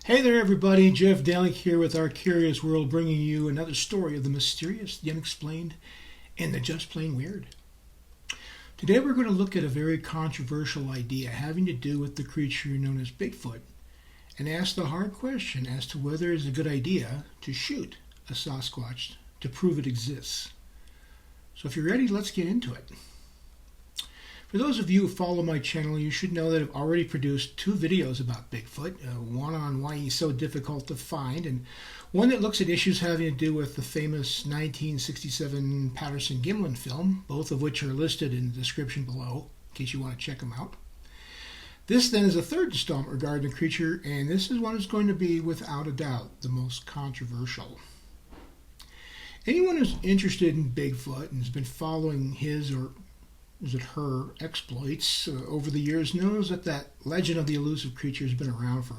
Hey there, everybody. Jeff Daly here with Our Curious World, bringing you another story of the mysterious, the unexplained, and the just plain weird. Today, we're going to look at a very controversial idea having to do with the creature known as Bigfoot and ask the hard question as to whether it's a good idea to shoot a Sasquatch to prove it exists. So, if you're ready, let's get into it. For those of you who follow my channel, you should know that I've already produced two videos about Bigfoot, one on why he's so difficult to find, and one that looks at issues having to do with the famous 1967 Patterson-Gimlin film, both of which are listed in the description below, in case you want to check them out. This then is a third installment regarding the creature, and this is one that's going to be, without a doubt, the most controversial. Anyone who's interested in Bigfoot and has been following his or her exploits over the years knows that legend of the elusive creature has been around for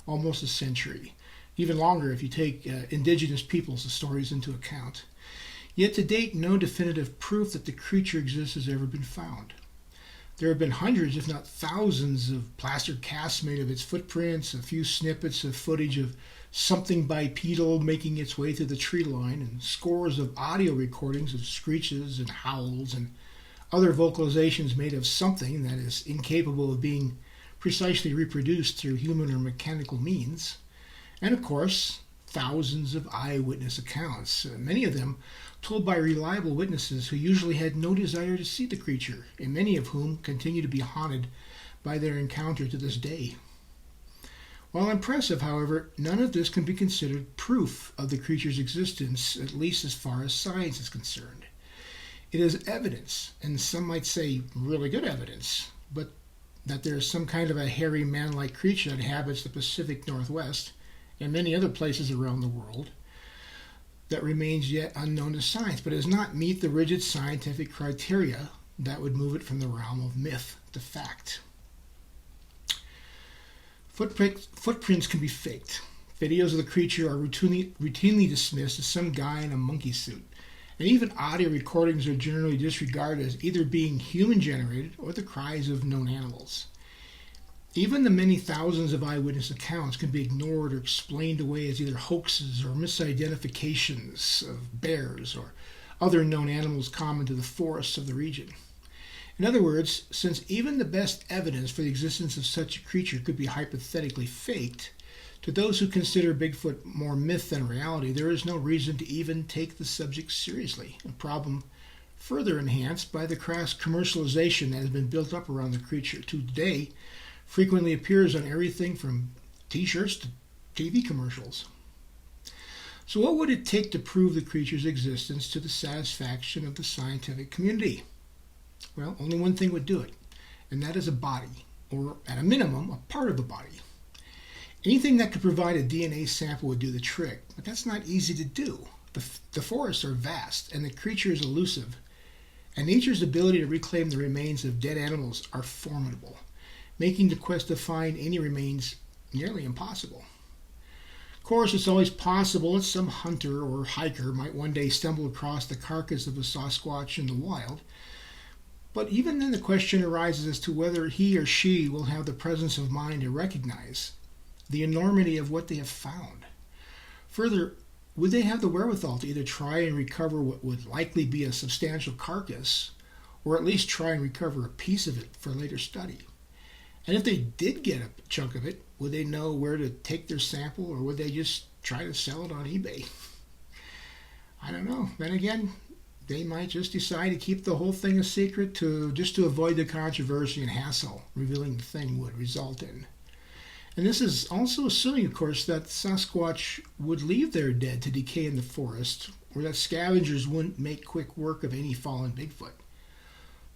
almost a century, even longer if you take indigenous peoples' stories into account. Yet to date, no definitive proof that the creature exists has ever been found. There have been hundreds, if not thousands, of plaster casts made of its footprints, a few snippets of footage of something bipedal making its way through the tree line, and scores of audio recordings of screeches and howls and other vocalizations made of something that is incapable of being precisely reproduced through human or mechanical means. And of course, thousands of eyewitness accounts, many of them told by reliable witnesses who usually had no desire to see the creature, and many of whom continue to be haunted by their encounter to this day. While impressive, however, none of this can be considered proof of the creature's existence, at least as far as science is concerned. It is evidence, and some might say really good evidence, but that there is some kind of a hairy man-like creature that inhabits the Pacific Northwest and many other places around the world that remains yet unknown to science, but does not meet the rigid scientific criteria that would move it from the realm of myth to fact. Footprints can be faked. Videos of the creature are routinely dismissed as some guy in a monkey suit. And even audio recordings are generally disregarded as either being human-generated or the cries of known animals. Even the many thousands of eyewitness accounts can be ignored or explained away as either hoaxes or misidentifications of bears or other known animals common to the forests of the region. In other words, since even the best evidence for the existence of such a creature could be hypothetically faked, to those who consider Bigfoot more myth than reality, there is no reason to even take the subject seriously, a problem further enhanced by the crass commercialization that has been built up around the creature to today frequently appears on everything from t-shirts to TV commercials. So what would it take to prove the creature's existence to the satisfaction of the scientific community? Well, only one thing would do it, and that is a body, or at a minimum, a part of a body. Anything that could provide a DNA sample would do the trick, but that's not easy to do. The forests are vast, and the creature is elusive, and nature's ability to reclaim the remains of dead animals are formidable, making the quest to find any remains nearly impossible. Of course, it's always possible that some hunter or hiker might one day stumble across the carcass of a Sasquatch in the wild, but even then the question arises as to whether he or she will have the presence of mind to recognize the enormity of what they have found. Further, would they have the wherewithal to either try and recover what would likely be a substantial carcass, or at least try and recover a piece of it for later study? And if they did get a chunk of it, would they know where to take their sample, or would they just try to sell it on eBay? I don't know. Then again, they might just decide to keep the whole thing a secret just to avoid the controversy and hassle revealing the thing would result in. And this is also assuming, of course, that Sasquatch would leave their dead to decay in the forest, or that scavengers wouldn't make quick work of any fallen Bigfoot.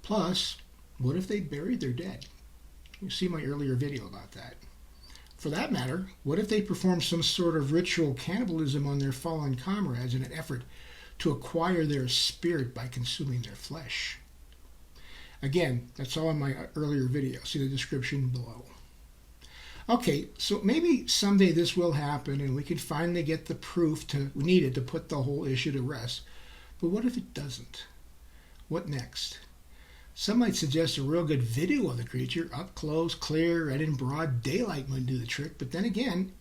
Plus, what if they buried their dead? You see my earlier video about that. For that matter, what if they performed some sort of ritual cannibalism on their fallen comrades in an effort to acquire their spirit by consuming their flesh? Again, that's all in my earlier video. See the description below. Okay, so maybe someday this will happen and we can finally get the proof needed to put the whole issue to rest. But what if it doesn't? What next? Some might suggest a real good video of the creature, up close, clear, and in broad daylight would do the trick. But then again,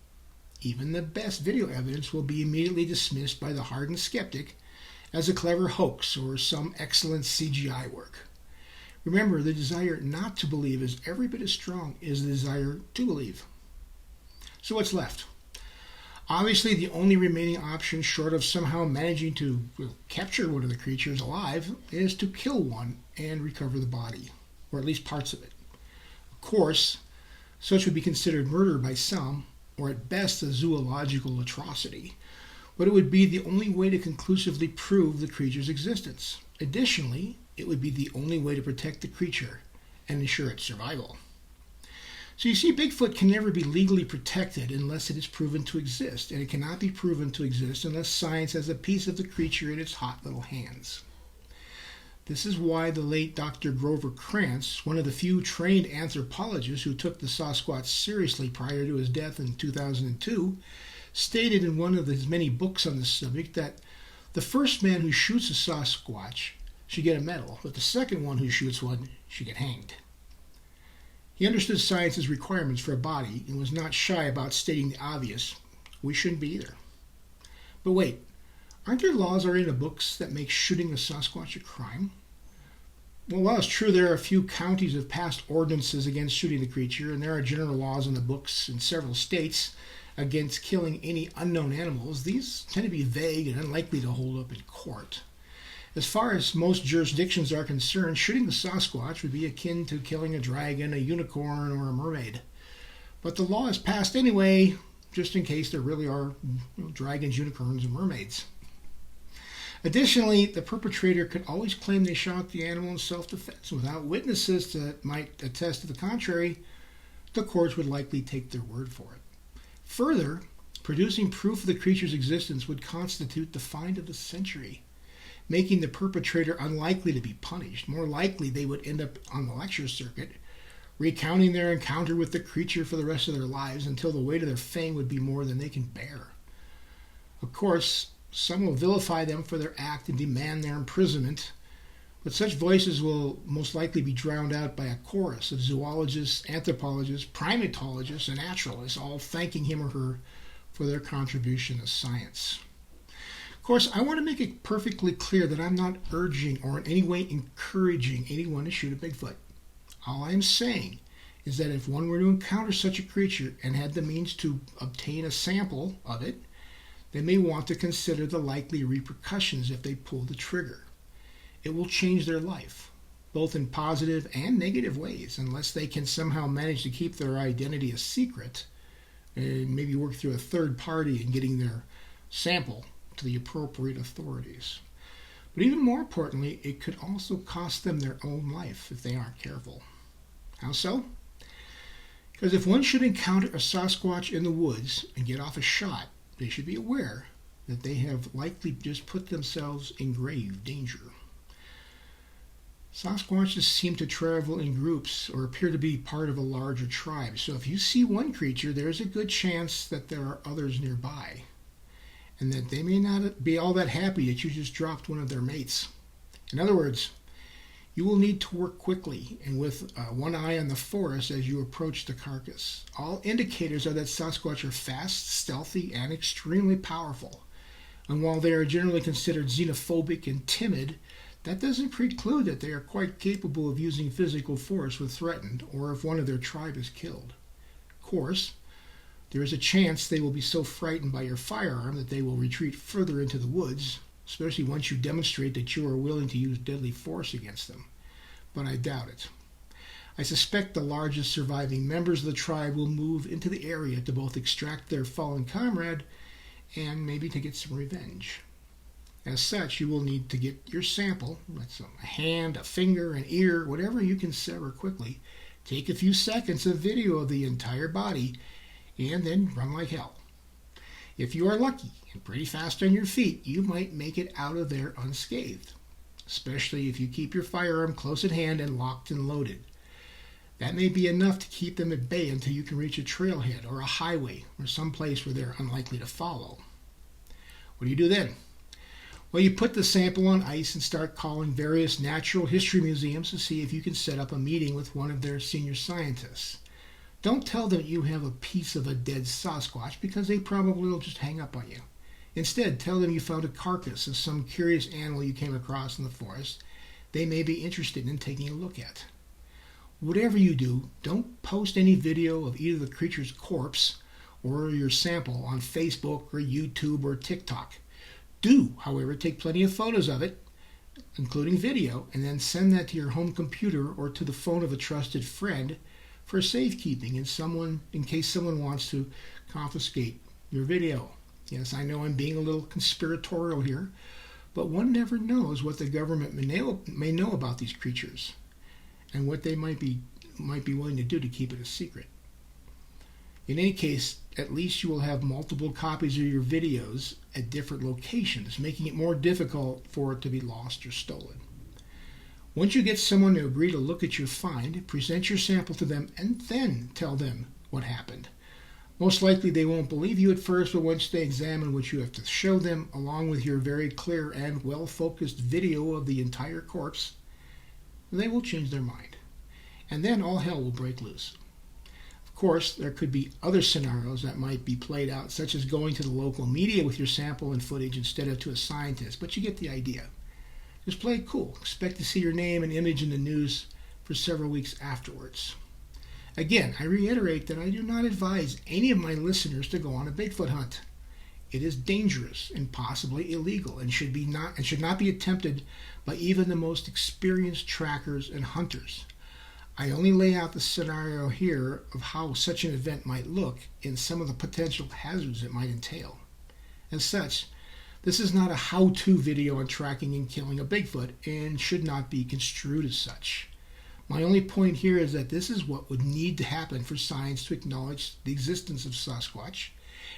even the best video evidence will be immediately dismissed by the hardened skeptic as a clever hoax or some excellent CGI work. Remember, the desire not to believe is every bit as strong as the desire to believe. So what's left? Obviously, the only remaining option, short of somehow managing to capture one of the creatures alive, is to kill one and recover the body, or at least parts of it. Of course, such would be considered murder by some, or at best a zoological atrocity, but it would be the only way to conclusively prove the creature's existence. Additionally, it would be the only way to protect the creature and ensure its survival. So you see, Bigfoot can never be legally protected unless it is proven to exist, and it cannot be proven to exist unless science has a piece of the creature in its hot little hands. This is why the late Dr. Grover Krantz, one of the few trained anthropologists who took the Sasquatch seriously prior to his death in 2002, stated in one of his many books on the subject that the first man who shoots a Sasquatch should get a medal, but the second one who shoots one should get hanged. He understood science's requirements for a body and was not shy about stating the obvious. We shouldn't be either. But wait, aren't there laws already in the books that make shooting a Sasquatch a crime? Well, while it's true there are a few counties have passed ordinances against shooting the creature, and there are general laws in the books in several states against killing any unknown animals, these tend to be vague and unlikely to hold up in court. As far as most jurisdictions are concerned, shooting the Sasquatch would be akin to killing a dragon, a unicorn, or a mermaid. But the law is passed anyway, just in case there really are dragons, unicorns, and mermaids. Additionally, the perpetrator could always claim they shot the animal in self-defense. Without witnesses that might attest to the contrary, the courts would likely take their word for it. Further, producing proof of the creature's existence would constitute the find of the century, making the perpetrator unlikely to be punished. More likely, they would end up on the lecture circuit, recounting their encounter with the creature for the rest of their lives until the weight of their fame would be more than they can bear. Of course, some will vilify them for their act and demand their imprisonment, but such voices will most likely be drowned out by a chorus of zoologists, anthropologists, primatologists, and naturalists, all thanking him or her for their contribution to science. Of course, I want to make it perfectly clear that I'm not urging or in any way encouraging anyone to shoot a Bigfoot. All I'm saying is that if one were to encounter such a creature and had the means to obtain a sample of it, they may want to consider the likely repercussions if they pull the trigger. It will change their life, both in positive and negative ways, unless they can somehow manage to keep their identity a secret and maybe work through a third party in getting their sample to the appropriate authorities. But even more importantly, it could also cost them their own life if they aren't careful. How so? Because if one should encounter a Sasquatch in the woods and get off a shot, they should be aware that they have likely just put themselves in grave danger. Sasquatches seem to travel in groups or appear to be part of a larger tribe. So if you see one creature, there is a good chance that there are others nearby, and that they may not be all that happy that you just dropped one of their mates. In other words, you will need to work quickly and with one eye on the forest as you approach the carcass. All indicators are that Sasquatch are fast, stealthy, and extremely powerful. And while they are generally considered xenophobic and timid, that doesn't preclude that they are quite capable of using physical force when threatened or if one of their tribe is killed. Of course, there is a chance they will be so frightened by your firearm that they will retreat further into the woods, especially once you demonstrate that you are willing to use deadly force against them. But I doubt it. I suspect the largest surviving members of the tribe will move into the area to both extract their fallen comrade and maybe to get some revenge. As such, you will need to get your sample, that's a hand, a finger, an ear, whatever you can sever quickly. Take a few seconds of video of the entire body and then run like hell. If you are lucky and pretty fast on your feet, you might make it out of there unscathed, especially if you keep your firearm close at hand and locked and loaded. That may be enough to keep them at bay until you can reach a trailhead or a highway or some place where they're unlikely to follow. What do you do then? Well, you put the sample on ice and start calling various natural history museums to see if you can set up a meeting with one of their senior scientists. Don't tell them you have a piece of a dead Sasquatch because they probably will just hang up on you. Instead, tell them you found a carcass of some curious animal you came across in the forest they may be interested in taking a look at. Whatever you do, don't post any video of either the creature's corpse or your sample on Facebook or YouTube or TikTok. Do, however, take plenty of photos of it, including video, and then send that to your home computer or to the phone of a trusted friend for safekeeping in case someone wants to confiscate your video. Yes, I know I'm being a little conspiratorial here, but one never knows what the government may know about these creatures and what they might be willing to do to keep it a secret. In any case, at least you will have multiple copies of your videos at different locations, making it more difficult for it to be lost or stolen. Once you get someone to agree to look at your find, present your sample to them and then tell them what happened. Most likely they won't believe you at first, but once they examine what you have to show them, along with your very clear and well-focused video of the entire corpse, they will change their mind. And then all hell will break loose. Of course, there could be other scenarios that might be played out, such as going to the local media with your sample and footage instead of to a scientist, but you get the idea. Just play it cool. Expect to see your name and image in the news for several weeks afterwards. Again, I reiterate that I do not advise any of my listeners to go on a Bigfoot hunt. It is dangerous and possibly illegal and should not be attempted by even the most experienced trackers and hunters. I only lay out the scenario here of how such an event might look and some of the potential hazards it might entail. As such, this is not a how-to video on tracking and killing a Bigfoot and should not be construed as such. My only point here is that this is what would need to happen for science to acknowledge the existence of Sasquatch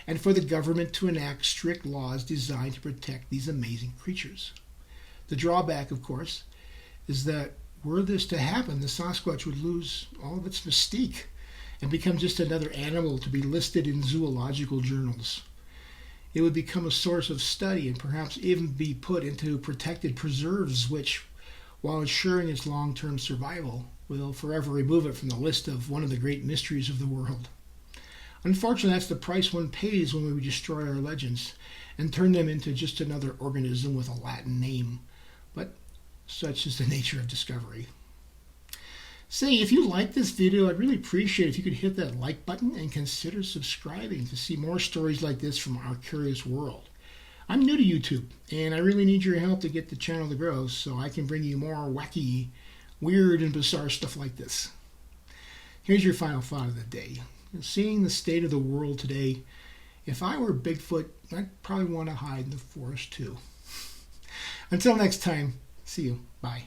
and for the government to enact strict laws designed to protect these amazing creatures. The drawback, of course, is that were this to happen, the Sasquatch would lose all of its mystique and become just another animal to be listed in zoological journals. It would become a source of study and perhaps even be put into protected preserves, which, while ensuring its long-term survival, will forever remove it from the list of one of the great mysteries of the world. Unfortunately, that's the price one pays when we destroy our legends and turn them into just another organism with a Latin name. But such is the nature of discovery. Say, if you like this video, I'd really appreciate it if you could hit that like button and consider subscribing to see more stories like this from our curious world. I'm new to YouTube, and I really need your help to get the channel to grow so I can bring you more wacky, weird, and bizarre stuff like this. Here's your final thought of the day. Seeing the state of the world today, if I were Bigfoot, I'd probably want to hide in the forest too. Until next time, see you. Bye.